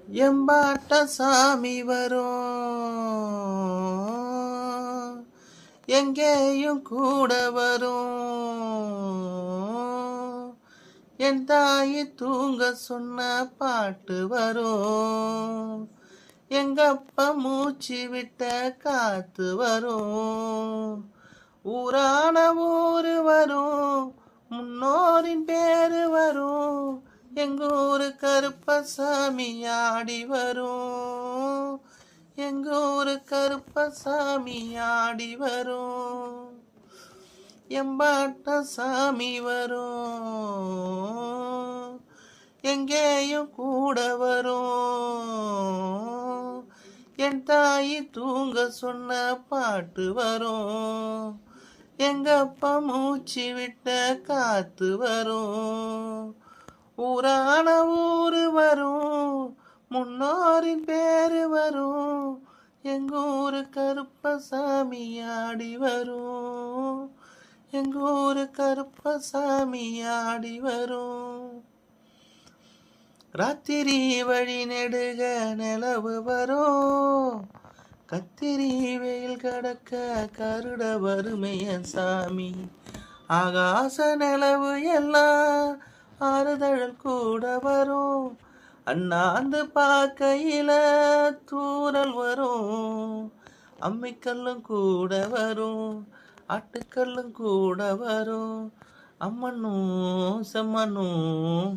எம்பாட்ட சாமி வரும், எங்கேயும் கூட வரும். என் தாயி தூங்க சொன்ன பாட்டு வரும், எங்கப்ப மூச்சு விட்ட காத்து வரும். ஊரான ஊரு வரும், முன்னோரின் பேரு வரும். எங்கூரு கருப்பசாமி ஆடி வரும், எங்கூரு கருப்பசாமி ஆடி வரும். எம்பாட்ட சாமி வரும், எங்கேயும் கூட வரும். என் தாயி தூங்க சொன்ன பாட்டு வரும், எங்கப்பா மூச்சு விட்ட காத்து வரும். ஊரான ஊரு வரும், முன்னோரின் பேரு வரும். எங்கூரு கருப்பசாமி ஆடி வரும், எங்கூரு கருப்பசாமி ஆடி வரும். ராத்திரி வழி நெடுக நிலவு வரும், கத்திரி வெயில் கடக்க கருட வறுமைய சாமி. ஆகாச நிலவு எல்லாம் ஆறுதழல் கூட வரும், அண்ணாந்து பார்க்கையில தூரல் வரும். அம்மிக்கல்லும் கூட வரும், ஆட்டுக்கல்லும் கூட வரும். அம்மனும் செம்மனும்